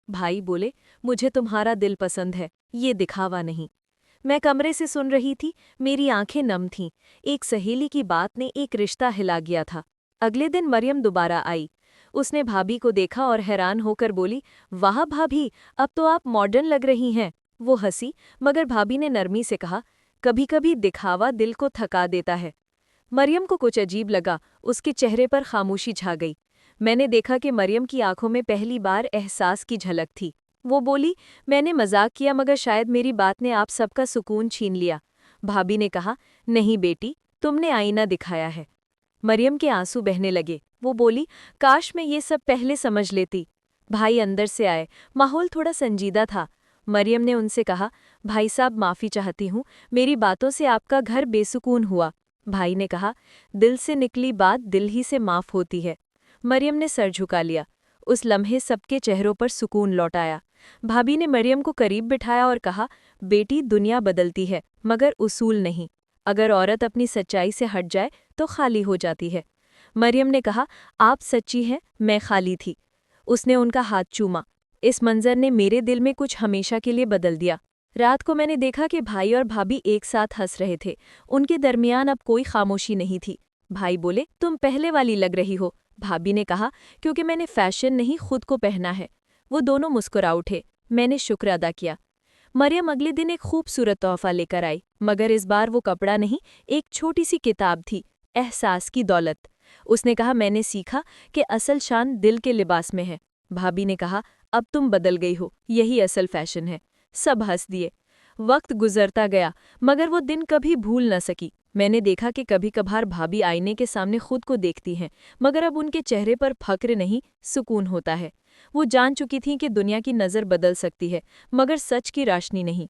भाई बोले, मुझे तुम्हारा दिल पसंद है, ये दिखावा नहीं। मैं कमरे से सुन रही थी, मेरी आंखें नम थीं। एक सहेली की बात ने एक रिश्ता हिला गया था। अगले दिन मरियम दोबारा आई। उसने भाभी को देखा और हैरान होकर बोली, वाह भाभी, अब तो आप मॉडर्न लग रही हैं। वो हंसी, मगर भाभी ने नरमी से कहा, कभी कभी दिखावा दिल को थका देता है। मरियम को कुछ अजीब लगा, उसके चेहरे पर खामोशी छा गई। मैंने देखा कि मरियम की आंखों में पहली बार एहसास की झलक थी। वो बोली, मैंने मजाक किया मगर शायद मेरी बात ने आप सबका सुकून छीन लिया। भाभी ने कहा, नहीं बेटी, तुमने आईना दिखाया है। मरियम के आंसू बहने लगे। वो बोली, काश मैं ये सब पहले समझ लेती। भाई अंदर से आए, माहौल थोड़ा संजीदा था। मरियम ने उनसे कहा, भाई साहब माफ़ी चाहती हूँ, मेरी बातों से आपका घर बेसुकून हुआ। भाई ने कहा, दिल से निकली बात दिल ही से माफ़ होती है। मरियम ने सर झुका लिया। उस लम्हे सबके चेहरों पर सुकून लौट आया। भाभी ने मरियम को करीब बिठाया और कहा, बेटी दुनिया बदलती है मगर उसूल नहीं। अगर औरत अपनी सच्चाई से हट जाए तो खाली हो जाती है। मरियम ने कहा, आप सच्ची हैं, मैं खाली थी। उसने उनका हाथ चूमा। इस मंजर ने मेरे दिल में कुछ हमेशा के लिए बदल दिया। रात को मैंने देखा कि भाई और भाभी एक साथ हंस रहे थे। उनके दरमियान अब कोई खामोशी नहीं थी। भाई बोले, तुम पहले वाली लग रही हो। भाभी ने कहा, क्योंकि मैंने फैशन नहीं खुद को पहना है। वो दोनों मुस्कुरा उठे। मैंने शुक्र अदा किया। मरियम अगले दिन एक खूबसूरत तोहफा लेकर आई, मगर इस बार वो कपड़ा नहीं, एक छोटी सी किताब थी, एहसास की दौलत। उसने कहा, मैंने सीखा कि असल शान दिल के लिबास में है। भाभी ने कहा, अब तुम बदल गई हो, यही असल फैशन है। सब हंस दिए। वक्त गुजरता गया, मगर वो दिन कभी भूल न सकी। मैंने देखा कि कभी कभार भाभी आईने के सामने खुद को देखती हैं, मगर अब उनके चेहरे पर फक्र नहीं, सुकून होता है। वो जान चुकी थीं कि दुनिया की नज़र बदल सकती है, मगर सच की रोशनी नहीं।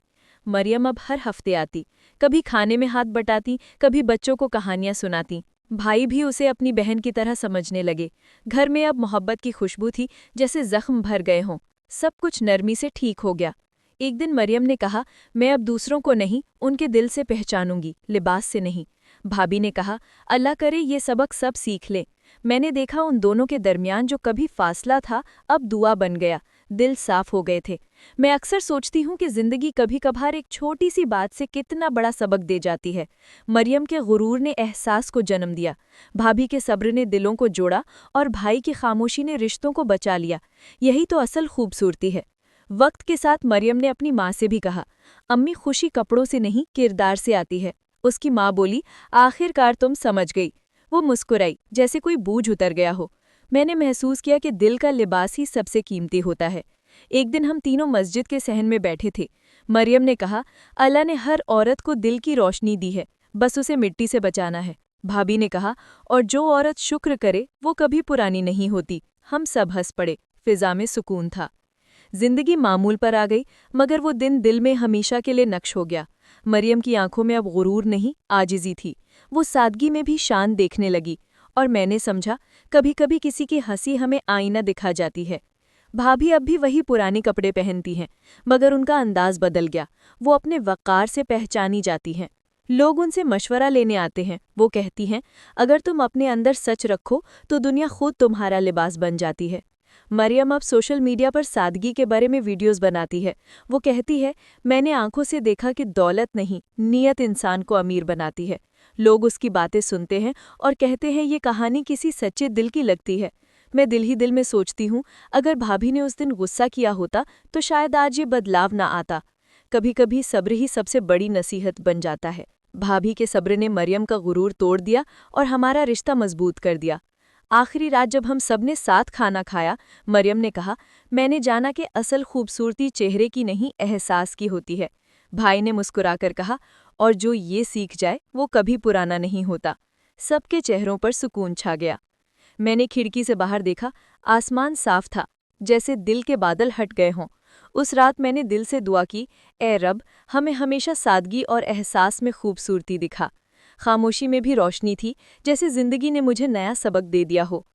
मरियम अब हर हफ्ते आती, कभी खाने में हाथ बटाती, कभी बच्चों को कहानियां सुनाती। भाई भी उसे अपनी बहन की तरह समझने लगे। घर में अब मोहब्बत की खुशबू थी, जैसे जख्म भर गए हों। सब कुछ नरमी से ठीक हो गया। एक दिन मरियम ने कहा, मैं अब दूसरों को नहीं, उनके दिल से पहचानूंगी, लिबास से नहीं। भाभी ने कहा, अल्लाह करे ये सबक सब सीख लें। मैंने देखा उन दोनों के दरमियान जो कभी फासला था, अब दुआ बन गया, दिल साफ हो गए थे। मैं अक्सर सोचती हूँ कि ज़िंदगी कभी कभार एक छोटी सी बात से कितना बड़ा सबक दे जाती है। मरियम के गुरूर ने एहसास को जन्म दिया, भाभी के सब्र ने दिलों को जोड़ा, और भाई की खामोशी ने रिश्तों को बचा लिया। यही तो असल खूबसूरती है। वक्त के साथ मरियम ने अपनी माँ से भी कहा, अम्मी खुशी कपड़ों से नहीं किरदार से आती है। उसकी माँ बोली, आखिरकार तुम समझ गई। वो मुस्कुराई, जैसे कोई बोझ उतर गया हो। मैंने महसूस किया कि दिल का लिबास ही सबसे कीमती होता है। एक दिन हम तीनों मस्जिद के सहन में बैठे थे। मरियम ने कहा, अल्लाह ने हर औरत को दिल की रोशनी दी है, बस उसे मिट्टी से बचाना है। भाभी ने कहा, और जो औरत शुक्र करे वो कभी पुरानी नहीं होती। हम सब हंस पड़े, फिजा में सुकून था। जिंदगी मामूल पर आ गई, मगर वो दिन दिल में हमेशा के लिए नक्श हो गया। मरियम की आंखों में अब गुरूर नहीं, आजिज़ी थी। वो सादगी में भी शान देखने लगी, और मैंने समझा, कभी कभी किसी की हंसी हमें आईना दिखा जाती है। भाभी अब भी वही पुराने कपड़े पहनती हैं, मगर उनका अंदाज बदल गया। वो अपने वक़ार से पहचानी जाती हैं। लोग उनसे मशवरा लेने आते हैं। वो कहती हैं, अगर तुम अपने अंदर सच रखो तो दुनिया खुद तुम्हारा लिबास बन जाती है। मरियम अब सोशल मीडिया पर सादगी के बारे में वीडियोस बनाती है। वो कहती है, मैंने आंखों से देखा कि दौलत नहीं, नीयत इंसान को अमीर बनाती है। लोग उसकी बातें सुनते हैं और कहते हैं, ये कहानी किसी सच्चे दिल की लगती है। मैं दिल ही दिल में सोचती हूँ, अगर भाभी ने उस दिन गुस्सा किया होता तो शायद आज ये बदलाव ना आता। कभी कभी सब्र ही सबसे बड़ी नसीहत बन जाता है। भाभी के सब्र ने मरियम का गुरूर तोड़ दिया और हमारा रिश्ता मजबूत कर दिया। आखिरी रात जब हम सबने साथ खाना खाया, मरियम ने कहा, मैंने जाना कि असल खूबसूरती चेहरे की नहीं, एहसास की होती है। भाई ने मुस्कुराकर कहा, और जो ये सीख जाए वो कभी पुराना नहीं होता। सबके चेहरों पर सुकून छा गया। मैंने खिड़की से बाहर देखा, आसमान साफ था, जैसे दिल के बादल हट गए हों। उस रात मैंने दिल से दुआ की, ए रब, हमें हमेशा सादगी और एहसास में खूबसूरती दिखा। खामोशी में भी रोशनी थी, जैसे जिंदगी ने मुझे नया सबक दे दिया हो।